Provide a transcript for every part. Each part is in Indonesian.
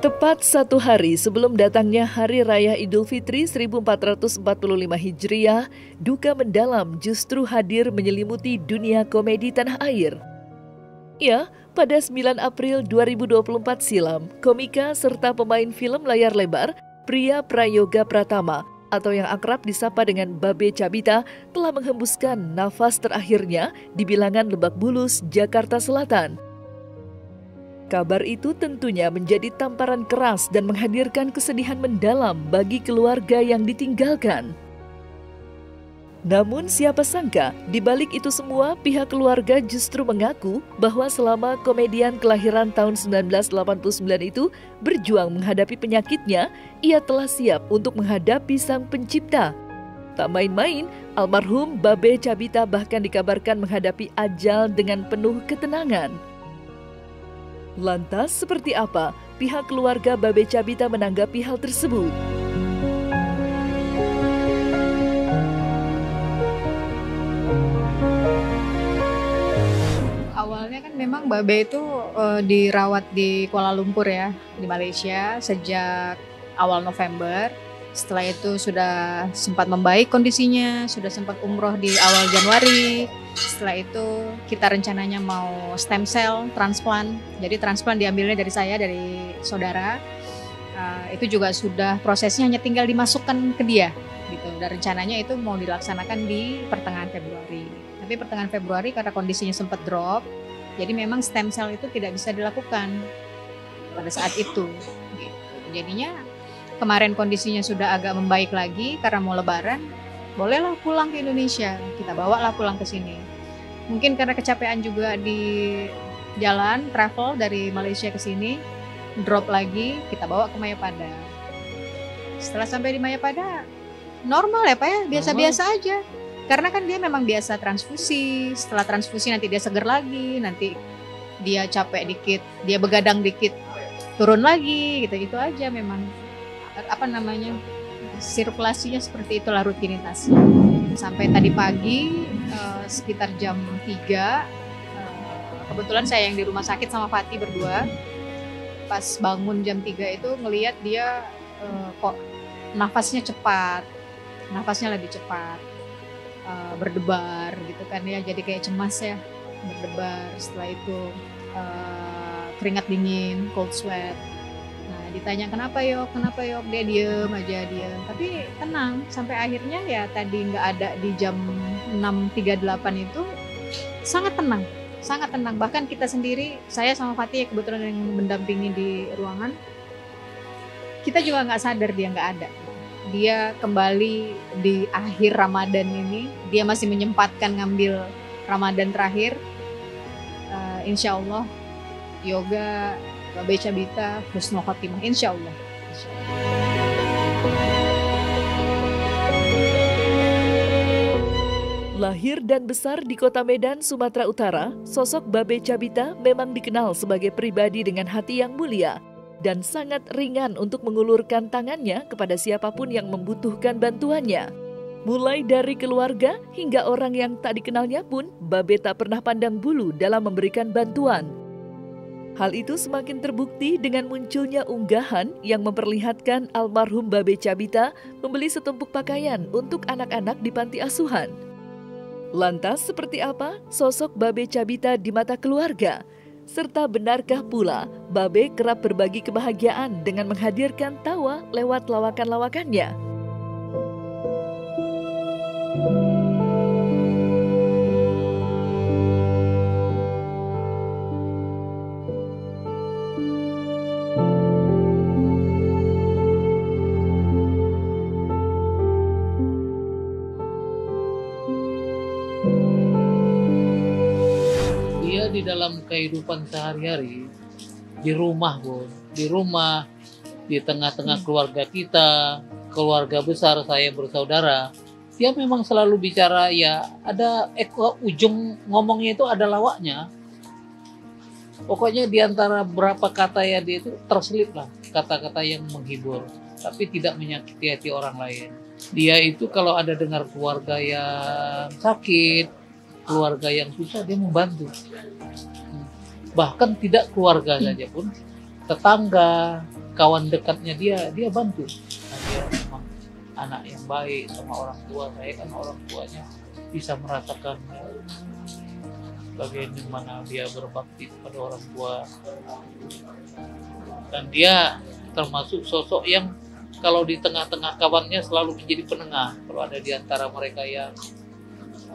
Tepat satu hari sebelum datangnya Hari Raya Idul Fitri 1445 Hijriah, duka mendalam justru hadir menyelimuti dunia komedi tanah air. Ya, pada 9 April 2024 silam, komika serta pemain film layar lebar, Pria Prayoga Pratama, atau yang akrab disapa dengan Babe Cabita, telah menghembuskan nafas terakhirnya di bilangan Lebak Bulus, Jakarta Selatan. Kabar itu tentunya menjadi tamparan keras dan menghadirkan kesedihan mendalam bagi keluarga yang ditinggalkan. Namun siapa sangka, di balik itu semua pihak keluarga justru mengaku bahwa selama komedian kelahiran tahun 1989 itu berjuang menghadapi penyakitnya, ia telah siap untuk menghadapi sang pencipta. Tak main-main, almarhum Babe Cabita bahkan dikabarkan menghadapi ajal dengan penuh ketenangan. Lantas seperti apa pihak keluarga Babe Cabita menanggapi hal tersebut? Awalnya kan memang Babe itu dirawat di Kuala Lumpur ya, di Malaysia sejak awal November. Setelah itu sudah sempat membaik kondisinya, sudah sempat umroh di awal Januari. Setelah itu kita rencananya mau stem cell transplant. Jadi transplant diambilnya dari saya, dari saudara. Itu juga sudah prosesnya, hanya tinggal dimasukkan ke dia gitu. Dan rencananya itu mau dilaksanakan di pertengahan Februari. Tapi pertengahan Februari karena kondisinya sempat drop, jadi memang stem cell itu tidak bisa dilakukan pada saat itu gitu. Jadinya kemarin kondisinya sudah agak membaik lagi karena mau lebaran, bolehlah pulang ke Indonesia, kita bawalah pulang ke sini. Mungkin karena kecapean juga di jalan, travel dari Malaysia ke sini, drop lagi, kita bawa ke Mayapada. Setelah sampai di Mayapada, normal ya Pak ya, biasa-biasa aja. Karena kan dia memang biasa transfusi, setelah transfusi nanti dia seger lagi, nanti dia capek dikit, dia begadang dikit, turun lagi, gitu-gitu aja memang. Sirkulasinya seperti itulah rutinitasnya. Sampai tadi pagi sekitar jam 3, kebetulan saya yang di rumah sakit sama Fatih berdua. Pas bangun jam 3 itu ngelihat dia kok nafasnya lebih cepat, berdebar gitu kan ya, jadi kayak cemas ya, berdebar. Setelah itu keringat dingin, cold sweat. Ditanya kenapa yok, dia diem aja, tapi tenang sampai akhirnya ya tadi nggak ada di jam 6.38 itu sangat tenang, bahkan kita sendiri, saya sama Fatih kebetulan yang mendampingi di ruangan, kita juga nggak sadar dia nggak ada. Dia kembali di akhir Ramadan ini, dia masih menyempatkan ngambil Ramadan terakhir. Insya Allah yoga Babe Cabita husnul khotimah, insya Allah. Lahir dan besar di kota Medan, Sumatera Utara, sosok Babe Cabita memang dikenal sebagai pribadi dengan hati yang mulia dan sangat ringan untuk mengulurkan tangannya kepada siapapun yang membutuhkan bantuannya. Mulai dari keluarga hingga orang yang tak dikenalnya pun, Babe tak pernah pandang bulu dalam memberikan bantuan. Hal itu semakin terbukti dengan munculnya unggahan yang memperlihatkan almarhum Babe Cabita membeli setumpuk pakaian untuk anak-anak di panti asuhan. Lantas seperti apa sosok Babe Cabita di mata keluarga? Serta benarkah pula Babe kerap berbagi kebahagiaan dengan menghadirkan tawa lewat lawakan-lawakannya? Di dalam kehidupan sehari-hari, di rumah Bun, di tengah-tengah keluarga kita, keluarga besar saya bersaudara, dia memang selalu bicara ya ada ujung ngomongnya itu ada lawaknya. Pokoknya di antara berapa kata ya dia itu terselip lah kata-kata yang menghibur, tapi tidak menyakiti hati orang lain. Dia itu kalau ada dengar keluarga yang sakit, keluarga yang susah, dia membantu. Bahkan tidak keluarga saja pun, tetangga, kawan dekatnya dia bantu. Nah, dia memang anak yang baik sama orang tua. Saya kan orang tuanya bisa merasakan bagaimana dia berbakti kepada orang tua. Dan dia termasuk sosok yang kalau di tengah-tengah kawannya selalu menjadi penengah. Kalau ada di antara mereka yang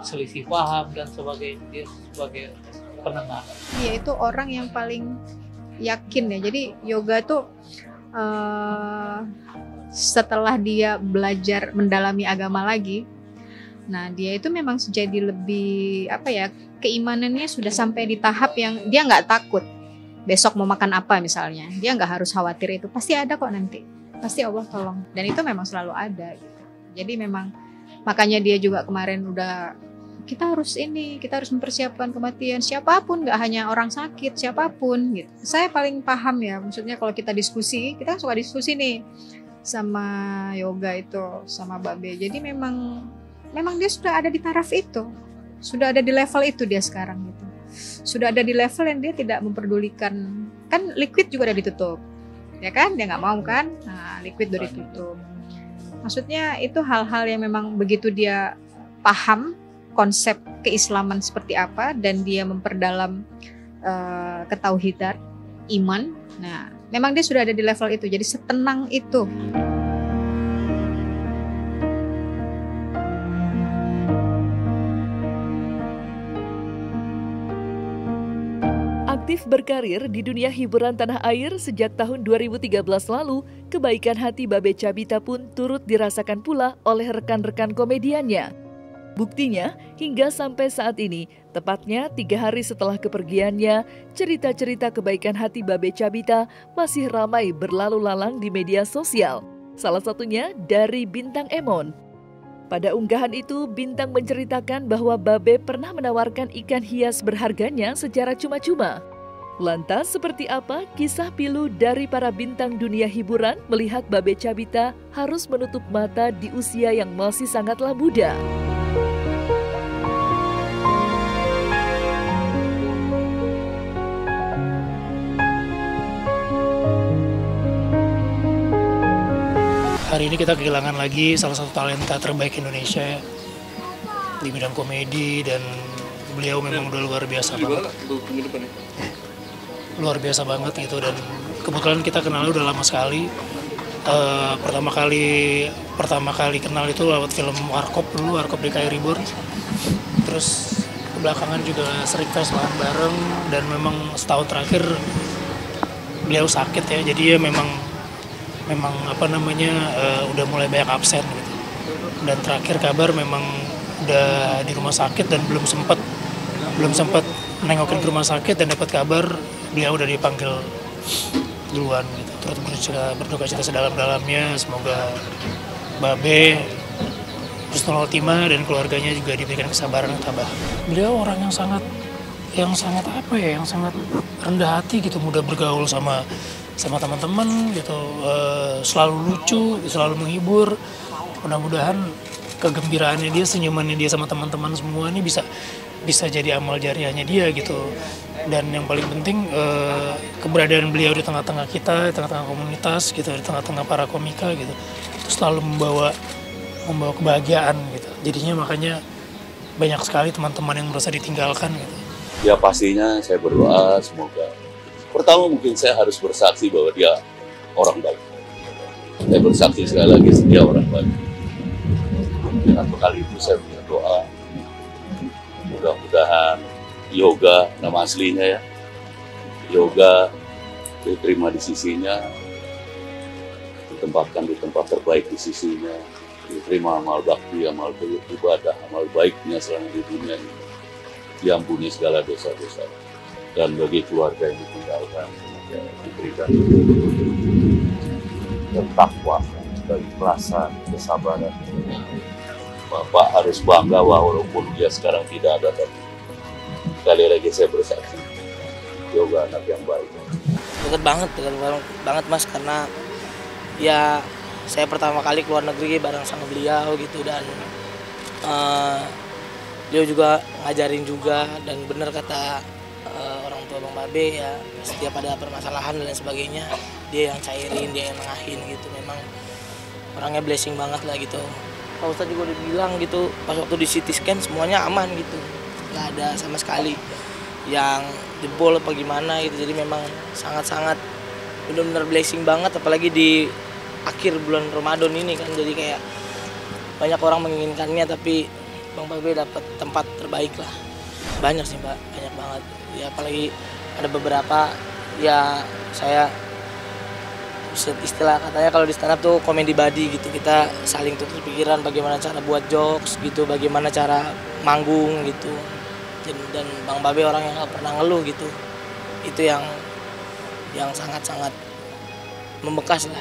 selisih paham dan sebagainya, dia sebagai penengah. Dia itu orang yang paling yakin ya. Jadi yoga tuh setelah dia belajar mendalami agama lagi, nah dia itu memang jadi lebih keimanannya sudah sampai di tahap yang dia nggak takut besok mau makan apa misalnya, dia nggak harus khawatir, itu pasti ada kok nanti, pasti Allah tolong, dan itu memang selalu ada gitu. Jadi memang makanya dia juga kemarin udah kita harus mempersiapkan kematian siapapun, nggak hanya orang sakit, siapapun gitu. Saya paling paham ya, maksudnya kalau kita diskusi, kita suka diskusi nih sama yoga itu, sama Babe. Jadi memang dia sudah ada di taraf itu, sudah ada di level itu dia sekarang gitu. Sudah ada di level yang dia tidak memperdulikan, kan liquid juga udah ditutup, ya kan? Dia nggak mau kan? Nah, liquid udah ditutup. Maksudnya itu hal-hal yang memang begitu dia paham konsep keislaman seperti apa dan dia memperdalam ketauhidan, iman. Nah, memang dia sudah ada di level itu, jadi setenang itu. Aktif berkarir di dunia hiburan tanah air sejak tahun 2013 lalu, kebaikan hati Babe Cabita pun turut dirasakan pula oleh rekan-rekan komediannya. Buktinya, hingga sampai saat ini, tepatnya 3 hari setelah kepergiannya, cerita-cerita kebaikan hati Babe Cabita masih ramai berlalu lalang di media sosial. Salah satunya dari Bintang Emon. Pada unggahan itu, Bintang menceritakan bahwa Babe pernah menawarkan ikan hias berharganya secara cuma-cuma. Lantas, seperti apa kisah pilu dari para bintang dunia hiburan melihat Babe Cabita harus menutup mata di usia yang masih sangatlah muda? Hari ini kita kehilangan lagi salah satu talenta terbaik Indonesia ya, di bidang komedi, dan beliau memang udah luar biasa banget. Luar biasa banget gitu, dan kebetulan kita kenal udah lama sekali. Pertama kali kenal itu lewat film Warkop dulu, Warkop DKI Reborn. Terus belakangan juga sering fest bareng, dan memang setahun terakhir beliau sakit ya, jadi ya memang udah mulai banyak absen gitu. Dan terakhir kabar memang udah di rumah sakit dan belum sempat nengokin ke rumah sakit, dan dapat kabar beliau udah dipanggil duluan gitu. Terus berduka cita sedalam-dalamnya, semoga Babe, Husnul Khotimah dan keluarganya juga diberikan kesabaran yang tabah. Beliau orang yang sangat rendah hati gitu, mudah bergaul sama teman-teman gitu, selalu lucu, selalu menghibur. Mudah-mudahan kegembiraannya dia, senyumannya dia sama teman-teman semua ini bisa jadi amal jariahnya dia gitu. Dan yang paling penting keberadaan beliau di tengah-tengah kita, di tengah-tengah komunitas gitu, di tengah-tengah para komika gitu, itu selalu membawa kebahagiaan gitu. Jadinya makanya banyak sekali teman-teman yang merasa ditinggalkan gitu. Ya pastinya saya berdoa semoga, pertama mungkin saya harus bersaksi bahwa dia orang baik. Saya bersaksi sekali lagi dia orang baik. Dan kali itu saya berdoa mudah-mudahan yoga, nama aslinya ya, yoga diterima di sisinya, ditempatkan di tempat terbaik di sisinya, diterima amal bakti, amal ibadah, amal baiknya selama di dunia ini, diampuni segala dosa-dosa, dan bagi keluarga yang ditinggalkan semoga diberikan dan takwa, keikhlasan, kesabaran, Bapak harus bangga walaupun dia sekarang tidak ada, tapi sekali lagi saya bersaksi, Yoga anak yang baik. Deket banget Mas, karena ya saya pertama kali keluar negeri bareng sama beliau gitu, dan beliau juga ngajarin juga, dan benar kata orang tua Bang Babe ya, setiap ada permasalahan dan sebagainya dia yang cairin, dia yang nengahin gitu. Memang orangnya blessing banget lah gitu. Pak Ustadz juga udah bilang gitu pas waktu di CT scan semuanya aman gitu, nggak ada sama sekali yang jebol apa gimana gitu. Jadi memang sangat-sangat benar-benar blessing banget, apalagi di akhir bulan Ramadan ini kan, jadi kayak banyak orang menginginkannya tapi Bang Babe dapat tempat terbaik lah. Banyak sih Pak, banyak banget ya, apalagi ada beberapa ya, saya istilah katanya kalau di stand up tuh comedy buddy gitu, kita saling tukar pikiran bagaimana cara buat jokes gitu, bagaimana cara manggung gitu. Dan Bang Babe orang yang gak pernah ngeluh gitu, itu yang sangat-sangat membekas lah.